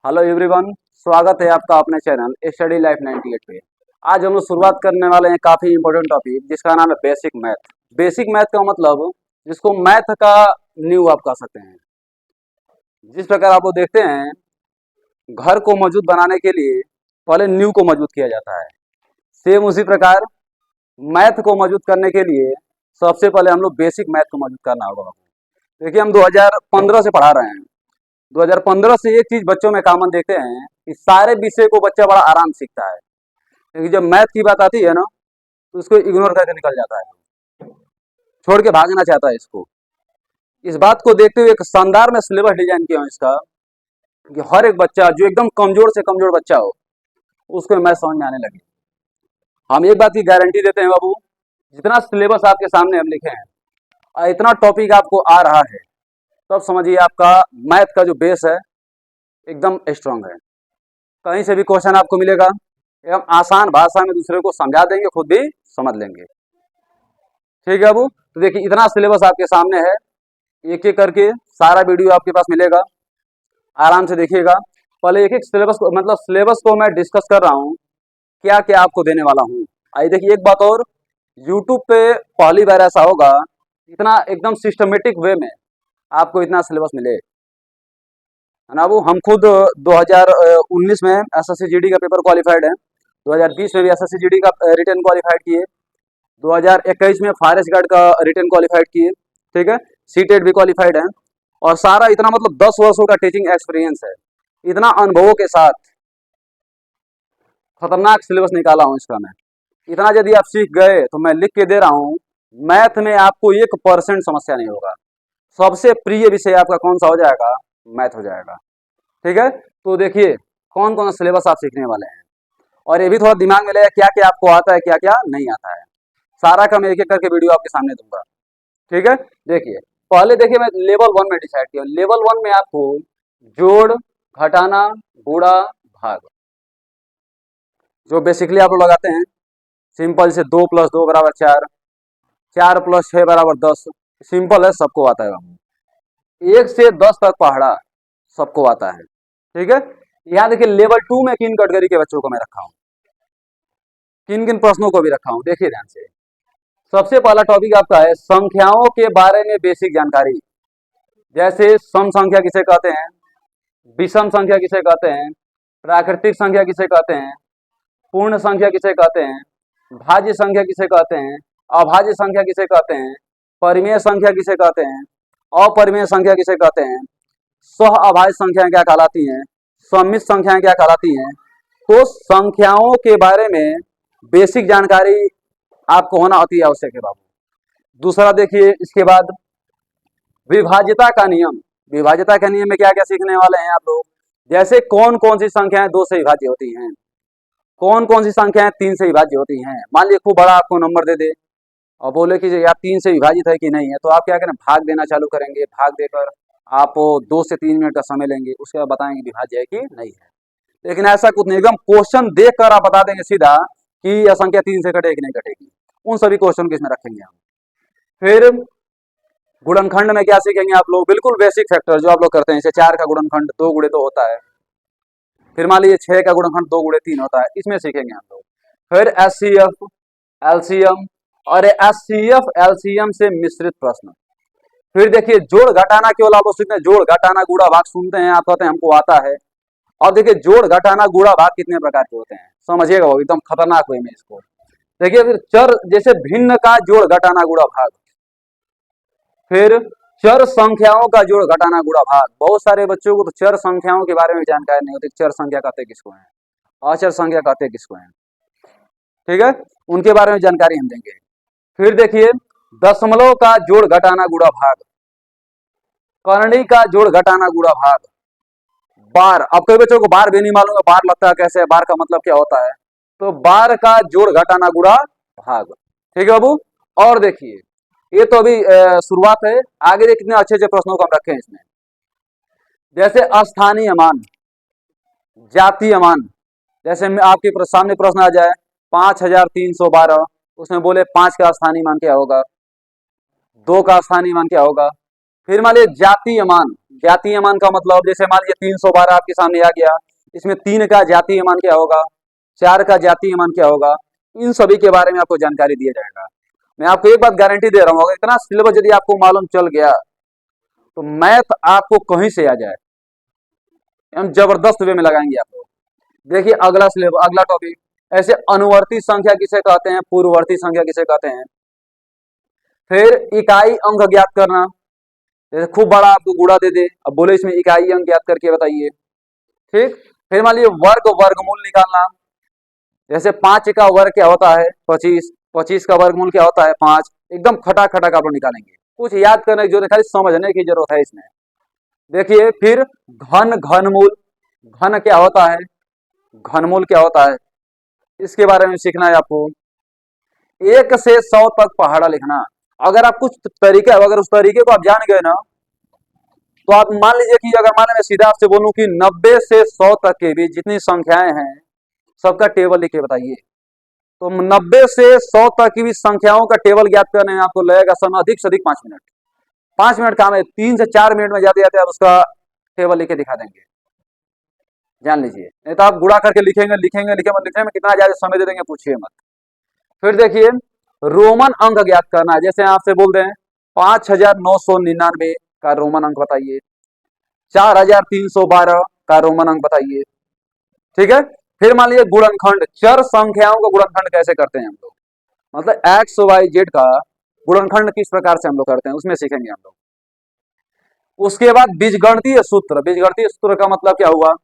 Hello everyone, स्वागत है आपका अपने चैनल स्टडी लाइफ 98 पे। आज हम लोग शुरुआत करने वाले हैं काफ़ी इंपॉर्टेंट टॉपिक जिसका नाम है बेसिक मैथ। बेसिक मैथ का मतलब जिसको मैथ का न्यू आप कह सकते हैं। जिस प्रकार आप लोग देखते हैं, घर को मजबूत बनाने के लिए पहले न्यू को मजबूत किया जाता है। सेम उसी प्रकार मैथ को मजबूत करने के लिए सबसे पहले हम लोग बेसिक मैथ को मजबूत करना होगा। देखिए, हम 2015 से पढ़ा रहे हैं। 2015 से एक चीज बच्चों में कॉमन देखते हैं कि सारे विषय को बच्चा बड़ा आराम से सीखता है, क्योंकि जब मैथ की बात आती है ना, तो उसको इग्नोर करके निकल जाता है, छोड़ के भागना चाहता है इसको। इस बात को देखते हुए एक शानदार में सिलेबस डिजाइन किया हूं इसका, कि हर एक बच्चा जो एकदम कमजोर से कमजोर बच्चा हो, उसको मैथ समझ में आने लगे। हम एक बात की गारंटी देते हैं बाबू, जितना सिलेबस आपके सामने हम लिखे हैं और इतना टॉपिक आपको आ रहा है, तब समझिए आपका मैथ का जो बेस है एकदम स्ट्रांग है। कहीं से भी क्वेश्चन आपको मिलेगा, एकदम आसान भाषा में दूसरे को समझा देंगे, खुद भी समझ लेंगे। ठीक है बाबू, तो देखिए इतना सिलेबस आपके सामने है, एक एक करके सारा वीडियो आपके पास मिलेगा, आराम से देखिएगा। पहले एक एक सिलेबस को, मतलब सिलेबस को मैं डिस्कस कर रहा हूँ, क्या क्या आपको देने वाला हूँ। आइए देखिए, एक बात और, यूट्यूब पे पहली बार ऐसा होगा, इतना एकदम सिस्टमेटिक वे में आपको इतना सिलेबस मिले, है ना। वो हम खुद 2019 में एसएससी का पेपर क्वालिफाइड है, 2020 में भी एसएससी का रिटर्न क्वालिफाइड किए, 2021 में फॉरेस्ट गार्ड का रिटर्न क्वालिफाइड किए, ठीक है, सीटेट भी क्वालिफाइड है। और सारा इतना मतलब 10 वर्षों का टीचिंग एक्सपीरियंस है, इतना अनुभवों के साथ खतरनाक सिलेबस निकाला हूँ इसका मैं। इतना यदि आप सीख गए तो मैं लिख के दे रहा हूँ, मैथ में आपको 1% समस्या नहीं होगा। सबसे प्रिय विषय आपका कौन सा हो जाएगा? मैथ हो जाएगा। ठीक है, तो देखिए कौन कौन सा सिलेबस आप सीखने वाले हैं, और ये भी थोड़ा दिमाग में ले क्या क्या आपको आता है, क्या क्या नहीं आता है। सारा का मैं एक एक करके वीडियो आपके सामने दूंगा। ठीक है, देखिए पहले देखिए मैं लेवल 1 में डिसाइड किया। लेवल 1 में आपको जोड़, घटाना, गुणा, भाग, जो बेसिकली आप लोग लगाते हैं सिंपल से 2 + 2 = 4, 4 + 6 = 10। सिंपल है, सबको आता है। 1 से 10 तक पढ़ा सबको आता है। ठीक है, यहाँ देखिए लेवल 2 में किन कैटेगरी के बच्चों को मैं रखा हूँ, किन किन प्रश्नों को भी रखा हूँ, देखिए ध्यान से। सबसे पहला टॉपिक आपका है संख्याओं के बारे में बेसिक जानकारी। जैसे सम संख्या किसे कहते हैं, विषम संख्या किसे कहते हैं, प्राकृतिक संख्या किसे कहते हैं, पूर्ण संख्या किसे कहते हैं, भाज्य संख्या किसे कहते हैं, अभाज्य संख्या किसे कहते हैं, परिमेय संख्या किसे कहते हैं, अपरिमेय संख्या किसे कहते हैं, सह अभाज्य संख्याएं क्या कहलाती हैं, सम्मिश्र संख्याएं क्या कहलाती हैं। तो संख्याओं के बारे में बेसिक जानकारी आपको होना अति आवश्यक है बाबू। दूसरा देखिए, इसके बाद विभाज्यता का नियम। विभाज्यता के नियम में क्या क्या सीखने वाले हैं आप लोग, जैसे कौन कौन सी संख्याएं 2 से विभाज्य होती हैं, कौन कौन सी संख्याएं 3 से विभाज्य होती हैं। मान लीजिए खूब बड़ा आपको नंबर दे दे और बोले कि यार 3 से विभाजित है कि नहीं है, तो आप क्या करें, भाग देना चालू करेंगे। भाग देकर आप 2 से 3 मिनट का समय लेंगे, उसके बाद बताएंगे विभाज्य है कि नहीं है। लेकिन ऐसा कुछ नहीं, एकदम क्वेश्चन देखकर आप बता देंगे सीधा कि यह संख्या 3 से कटेगी नहीं कटेगी। उन सभी क्वेश्चन को इसमें रखेंगे हम। फिर गुणनखंड में क्या सीखेंगे आप लोग, बिल्कुल बेसिक फैक्टर जो आप लोग करते हैं। जैसे 4 का गुणनखंड 2 × 2 होता है, फिर मान लीजिए 6 का गुणनखंड 2 × 3 होता है, इसमें सीखेंगे हम लोग। फिर एचसीएफ, एलसीएम, और एचसीएफ एलसीएम से मिश्रित प्रश्न। फिर देखिए जोड़ घटाना, केवल आप सीखते हैं जोड़ घटाना गुणा भाग, सुनते हैं आप कहते हैं हमको आता है। और देखिए जोड़ घटाना गुणा भाग कितने प्रकार के होते हैं, समझिएगा वो एकदम खतरनाक वे में इसको। देखिए फिर चर, जैसे भिन्न का जोड़ घटाना गुणा भाग, फिर चर संख्याओं का जोड़ घटाना गुणा भाग। बहुत सारे बच्चों को तो चर संख्याओं के बारे में जानकारी नहीं होती, चर संख्या कहते किसको है, अचर संख्या कहते किसको है। ठीक है, उनके बारे में जानकारी हम देंगे। फिर देखिए दशमलव का जोड़ घटाना गुणा भाग, करणी का जोड़ घटाना गुणा भाग, बार। अब कई बच्चों को बार भी नहीं मालूम है, बार लगता है कैसे, बार का मतलब क्या होता है, तो बार का जोड़ घटाना गुणा भाग। ठीक है बाबू, और देखिए ये तो अभी शुरुआत है, आगे देखिए कितने अच्छे अच्छे प्रश्नों को हम रखे हैं इसमें। जैसे अस्थानीय मान, जातीय मान। जैसे आपके सामने प्रश्न आ जाए 5312, उसमें बोले 5 का स्थानीय मान क्या होगा, 2 का स्थानीय मान क्या होगा, फिर मान लीजिए जातीय मान। जातीय मान का मतलब जैसे मान लीजिए 312 आपके सामने आ गया, इसमें 3 का जातीय मान क्या होगा, 4 का जातीय मान क्या होगा, इन सभी के बारे में आपको जानकारी दिया जाएगा। मैं आपको एक बात गारंटी दे रहा हूँ, अगर इतना सिलेबस यदि आपको मालूम चल गया तो मैथ आपको कहीं से आ जाए, हम जबरदस्त वे में लगाएंगे आपको। देखिए अगला सिलेबस, अगला टॉपिक, ऐसे अनुवर्ती संख्या किसे कहते हैं, पूर्ववर्ती संख्या किसे कहते हैं। फिर इकाई अंक ज्ञात करना, जैसे खूब बड़ा आपको गुणा दे दे, अब बोले इसमें इकाई अंक ज्ञात करके बताइए। ठीक। फिर मान लीजिए वर्ग वर्गमूल निकालना, जैसे 5 का वर्ग क्या होता है 25, 25 का वर्गमूल क्या होता है 5, एकदम खटाखट आप लोग निकालेंगे, कुछ याद करने की जरूरत, खाली समझने की जरूरत है इसमें। देखिए फिर घन घनमूल, घन क्या होता है, घनमूल क्या होता है, इसके बारे में सीखना है आपको। 1 से 100 तक पहाड़ा लिखना, अगर आप कुछ तरीके, अगर उस तरीके को आप जान गए ना, तो आप मान लीजिए कि अगर मान मैं सीधा आपसे बोलूं कि 90 से 100 तक के बीच जितनी संख्याएं हैं सबका टेबल लिख के बताइए, तो 90 से 100 तक की भी संख्याओं का टेबल ज्ञात करने में आपको लगेगा समय अधिक से अधिक 5 मिनट। 5 मिनट काम है, 3 से 4 मिनट में जाते जाते आप उसका टेबल लिख के दिखा देंगे, जान लीजिए। नहीं तो आप गुणा करके लिखेंगे लिखेंगे लिखेंगे, लिखने में कितना ज्यादा समय दे देंगे पूछिए मत। फिर देखिए रोमन अंक ज्ञात करना है, जैसे आपसे बोल दें 5999 का रोमन अंक बताइए, 4312 का रोमन अंक बताइए। ठीक है। फिर मान लीजिए गुणनखंड, चर संख्याओं का गुणनखंड कैसे करते हैं हम लोग, मतलब एक्स वाई जेड का गुणनखंड किस प्रकार से हम लोग करते हैं, उसमें सीखेंगे हम लोग। उसके बाद बीजगणितीय सूत्र, बीजगणितीय सूत्र का मतलब क्या हुआ,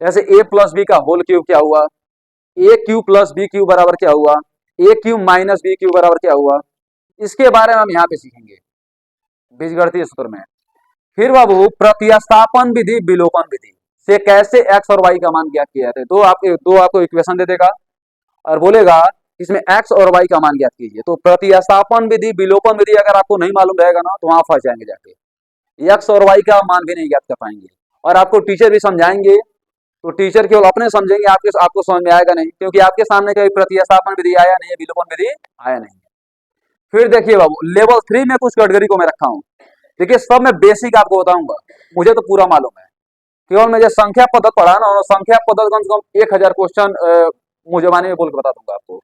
जैसे ए प्लस बी का होल क्यूब क्या हुआ, ए क्यू प्लस बी क्यू बराबर क्या हुआ, ए क्यू माइनस बी क्यू बराबर क्या हुआ, इसके बारे में हम यहाँ पे सीखेंगे बीजगणितीय सूत्र में। फिर बाबू प्रतिस्थापन विधि विलोपन विधि से कैसे एक्स और वाई का मान ज्ञात किया जाता है, दो आपको इक्वेशन दे देगा और बोलेगा इसमें एक्स और वाई का मान ज्ञात कीजिए। तो प्रतिस्थापन विधि विलोपन विधि अगर आपको नहीं मालूम रहेगा ना तो वहां फंस जाएंगे जाके, एक्स और वाई का मान भी नहीं ज्ञात कर पाएंगे, और आपको टीचर भी समझाएंगे तो टीचर केवल अपने समझेंगे, आपको समझ में आएगा नहीं, क्योंकि आपके सामने कभी प्रतिस्थापन विधि आया नहीं है, विलोपन विधि आया नहीं है। फिर देखिए बाबू लेवल 3 में कुछ कैटेगरी को मैं रखा हूँ, देखिए सब मैं बेसिक आपको बताऊंगा, मुझे तो पूरा मालूम है, केवल मैं जो संख्या पद्धत पढ़ा ना, संख्या पद्धत कम से कम 1000 क्वेश्चन मुझे माने में बोल के बता दूंगा आपको,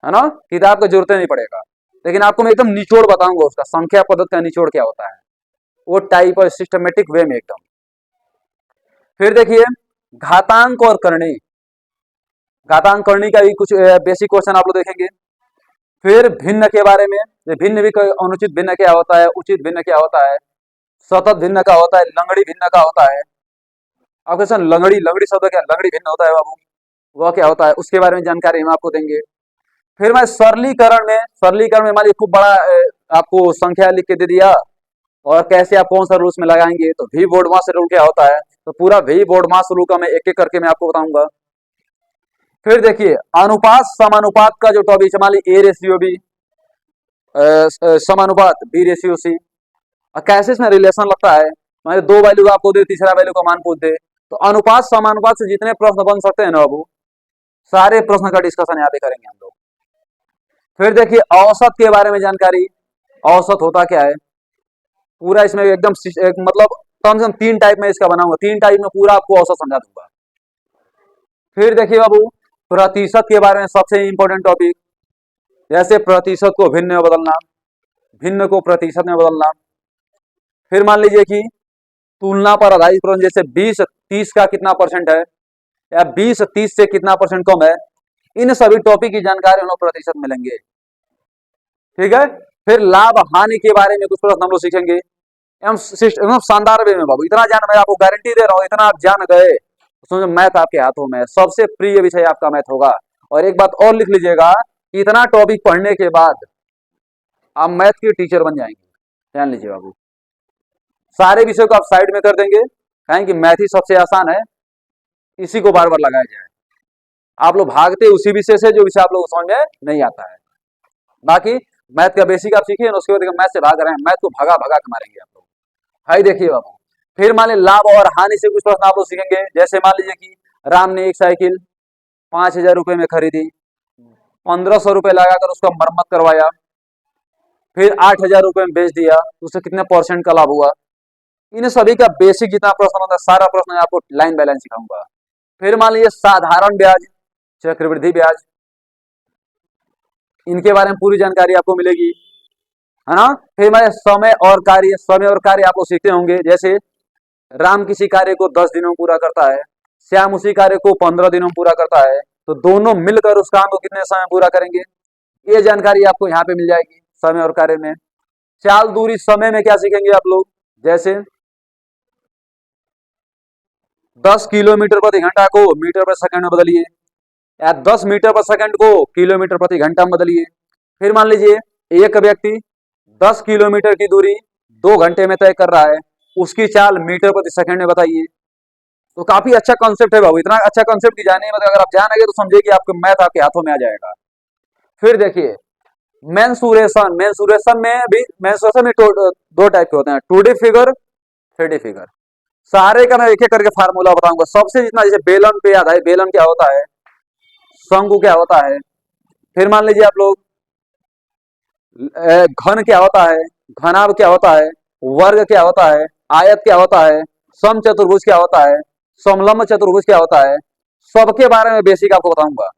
है ना, किताब की जरूरत नहीं पड़ेगा, लेकिन आपको मैं एकदम निचोड़ बताऊंगा उसका, संख्या पद्धत का निचोड़ क्या होता है, वो टाइप और सिस्टमेटिक वे में एकदम। फिर देखिए घातांक और करणी, घातांक करणी का भी कुछ बेसिक क्वेश्चन आप लोग देखेंगे। फिर भिन्न के बारे में, भिन्न भी अनुचित भिन्न क्या होता है, उचित भिन्न क्या होता है, सतत भिन्न का होता है, लंगड़ी भिन्न का होता है। आपके साथ लंगड़ी, लंगड़ी शब्द क्या, लंगड़ी भिन्न होता है बाबू, वह क्या होता है, उसके बारे में जानकारी हम आपको देंगे। फिर मैं सरलीकरण में मान लीजिए खूब बड़ा आपको संख्या लिख के दे दिया, और कैसे आप कौन सा रूल्स में लगाएंगे, तो वी बोर्ड मास रूल क्या होता है, तो पूरा वी बोर्ड मास रूल का मैं एक एक करके मैं आपको बताऊंगा। फिर देखिए अनुपात समानुपात का जो टॉपिक है, मान लीजिए ए रेशियो बी, समानुपात बी रेशियो सी, और कैसे इसमें रिलेशन लगता है, मान दो वैल्यू आपको दे, तीसरा वैल्यू का मान पूछ दे, तो अनुपात समानुपात से जितने प्रश्न बन सकते हैं ना बाबू, सारे प्रश्न का डिस्कशन यहाँ पे करेंगे हम लोग। फिर देखिए औसत के बारे में जानकारी, औसत होता क्या है, पूरा इसमें एकदम मतलब कम से कम 3 टाइप में इसका बनाऊंगा, 3 टाइप में पूरा आपको औसत समझा दूंगा। फिर देखिए बाबू प्रतिशत के बारे में सबसे इंपॉर्टेंट टॉपिक, जैसे प्रतिशत को भिन्न में बदलना, भिन्न को प्रतिशत में बदलना। फिर मान लीजिए कि तुलना पर आधारित प्रश्न, जैसे 20-30 का कितना परसेंट है, या 20-30 से कितना परसेंट कम है, इन सभी टॉपिक की जानकारी हम लोग प्रतिशत में लेंगे। ठीक है। फिर लाभ हानि के बारे में कुछ प्रश्न हम लोग सीखेंगे, एकदम शानदार वे में बाबू, इतना जान, मैं आपको गारंटी दे रहा हूँ, इतना आप जान गए तो समझो मैथ आपके हाथों में, सबसे प्रिय विषय आपका मैथ होगा। और एक बात और लिख लीजिएगा, इतना टॉपिक पढ़ने के बाद आप मैथ के टीचर बन जाएंगे, जान लीजिए बाबू। सारे विषयों को आप साइड में कर देंगे, कहेंगे मैथ ही सबसे आसान है, इसी को बार बार लगाया जाए, आप लोग भागते उसी विषय से जो विषय आप लोग समझ में नहीं आता है। बाकी मैथ का बेसिक आप सीखिए, उसके बाद मैथ से भाग रहे हैं, मैथ को भगा भगा के मारेंगे आप लोग। हाई देखिए बाबू। फिर मान लीजिए लाभ और हानि से कुछ प्रश्न आप लोग सीखेंगे, जैसे मान लीजिए कि राम ने एक साइकिल 5000 रुपए में खरीदी, 1500 रुपए लगाकर उसका मरम्मत करवाया, फिर 8,000 रुपये में बेच दिया तो उससे कितने परसेंट का लाभ हुआ। इन सभी का बेसिक जितना प्रश्न होता है सारा प्रश्न मैं आपको लाइन बाय लाइन सिखाऊंगा। फिर मान लीजिए साधारण ब्याज, चक्रवृद्धि ब्याज, इनके बारे में पूरी जानकारी आपको मिलेगी, है ना। फिर हमारे समय और कार्य, समय और कार्य आप लोग सीखते होंगे। जैसे राम किसी कार्य को 10 दिनों में पूरा करता है, श्याम उसी कार्य को 15 दिनों में पूरा करता है, तो दोनों मिलकर उस काम को कितने समय में पूरा करेंगे, ये जानकारी आपको यहाँ पे मिल जाएगी समय और कार्य में। चाल दूरी समय में क्या सीखेंगे आप लोग, जैसे 10 किलोमीटर प्रति घंटा को मीटर प्रति सेकंड में बदलिए, या 10 मीटर प्रति सेकंड को किलोमीटर प्रति घंटा में बदलिए। फिर मान लीजिए एक व्यक्ति 10 किलोमीटर की दूरी 2 घंटे में तय कर रहा है, उसकी चाल मीटर प्रति सेकंड में बताइए। तो काफी अच्छा कॉन्सेप्ट है बाबू, इतना अच्छा कॉन्सेप्ट की जाने मतलब अगर आप जानेंगे तो समझिए कि आपके मैथ आपके हाथों में आ जाएगा। फिर देखिए मेंसुरेशन, मेंसुरेशन में दो टाइप के होते हैं, 2D फिगर, 3D फिगर। सारे का मैं एक एक करके फार्मूला बताऊंगा। सबसे जितना जैसे बेलन पे याद है, बेलन क्या होता है, शंकु क्या होता है, फिर मान लीजिए आप लोग घन क्या होता है, घनाभ क्या होता है, वर्ग क्या होता है, आयत क्या होता है, समचतुर्भुज क्या होता है, समलंब चतुर्भुज क्या होता है, सबके बारे में बेसिक आपको बताऊंगा,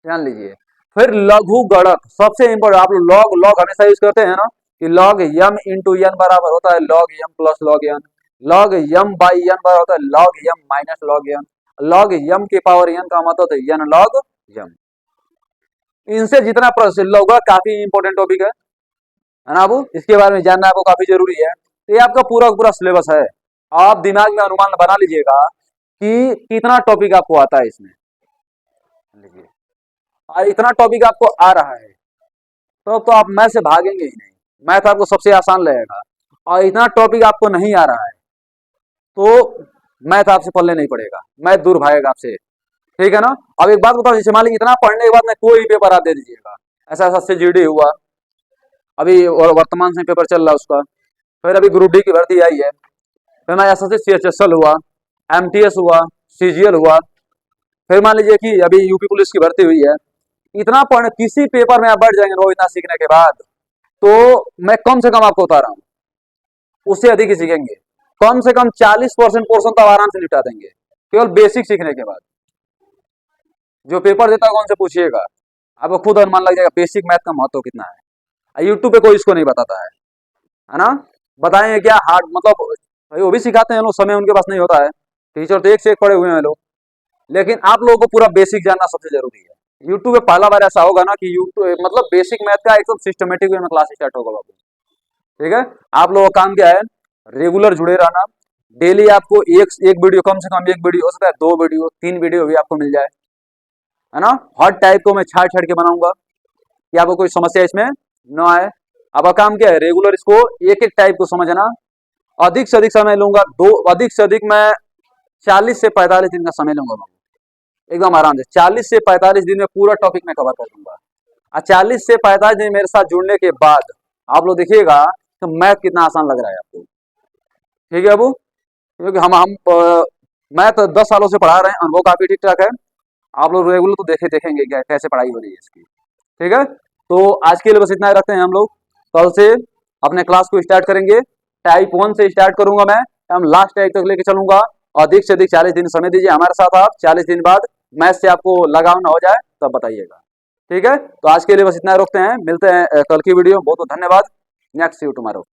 ध्यान लीजिए। फिर लघु गणक, सबसे इंपॉर्टेंट, आप लोग लॉग लॉग हमेशा यूज करते हैं ना कि लॉग यम इंटू एन बराबर होता है log m plus log n, log m by n बराबर होता है log m minus log n, log m के पावर एन का मतलब है एन लॉग यम। इनसे जितना प्रश्न होगा काफी इंपॉर्टेंट टॉपिक है ना अबू, इसके बारे में जानना आपको काफी जरूरी है। तो ये आपका पूरा पूरा सिलेबस है, आप दिमाग में अनुमान बना लीजिएगा कि कितना टॉपिक आपको आता है इसमें, लीजिए और इतना टॉपिक आपको आ रहा है तो आप मैथ से भागेंगे ही नहीं, मैथ आपको सबसे आसान लगेगा। और इतना टॉपिक आपको नहीं आ रहा है तो मैथ आपसे पढ़ने नहीं पड़ेगा, मैथ दूर भागेगा आपसे, ठीक है ना। अब एक बात बताओ, जैसे मान लीजिए इतना पढ़ने के बाद में कोई पेपर आप दे दीजिएगा, ऐसा ऐसा CGD हुआ अभी और वर्तमान से पेपर चल रहा है उसका, फिर अभी ग्रुप डी की भर्ती आई है, फिर हमारे SSC CHSL हुआ, MTS हुआ, CGL हुआ, फिर मान लीजिए कि अभी यूपी पुलिस की भर्ती हुई है। इतना पढ़ने किसी पेपर में आप बैठ जाएंगे वो, इतना सीखने के बाद तो मैं कम से कम आपको बता रहा हूँ उससे अधिक ही सीखेंगे। कम से कम 40% पोर्शन तो आराम से निपटा देंगे केवल बेसिक सीखने के बाद। जो पेपर देता है उनसे पूछिएगा, आपको खुद अनुमान लग जाएगा बेसिक मैथ का महत्व कितना है। यूट्यूब पे कोई इसको नहीं बताता है ना। बताएंगे क्या हार्ड, मतलब भाई वो भी सिखाते हैं लोग, समय उनके पास नहीं होता है, टीचर तो एक से एक पढ़े हुए हैं लोग, लेकिन आप लोगों को पूरा बेसिक जानना सबसे जरूरी है। यूट्यूब पे पहला बार ऐसा होगा ना कि यूट्यूब मतलब बेसिक मैथ का एकदम सिस्टमेटिक वे में क्लास स्टार्ट होगा बाबू, ठीक है। आप लोगों का काम क्या है, रेगुलर जुड़े रहना, डेली आपको एक वीडियो, कम से कम एक वीडियो, हो सकता है 2 वीडियो 3 वीडियो भी आपको मिल जाए, है ना। हर टाइप को मैं छाट छाट के बनाऊंगा कि आपको कोई समस्या इसमें न आए। आपका काम क्या है, रेगुलर इसको एक एक टाइप को समझना। अधिक से अधिक समय लूंगा, अधिक से अधिक मैं 40 से 45 दिन का समय लूंगा बाबू, एकदम आराम से 40 से 45 दिन में पूरा टॉपिक में कवर कर दूंगा। और 40 से 45 दिन मेरे साथ जुड़ने के बाद आप लोग देखिएगा तो मैथ कितना आसान लग रहा है आपको, ठीक है अबू। क्योंकि हम मैथ 10 सालों से पढ़ा रहे हैं, अनुभव काफी ठीक ठाक है। आप लोग रेगुलर तो देखेंगे क्या कैसे पढ़ाई हो रही है इसकी, ठीक है। तो आज के लिए बस इतना ही रखते हैं हम लोग, कल से अपने क्लास को स्टार्ट करेंगे। टाइप 1 से स्टार्ट करूंगा मैं, हम लास्ट टाइप तक लेके चलूंगा। अधिक से अधिक 40 दिन समय दीजिए हमारे साथ, आप 40 दिन बाद मैथ से आपको लगाव ना हो जाए तब बताइएगा, ठीक है। तो आज के लिए बस इतना रोकते हैं, मिलते हैं कल की वीडियो। बहुत बहुत धन्यवाद, नेक्स्ट सी यू टुमारो।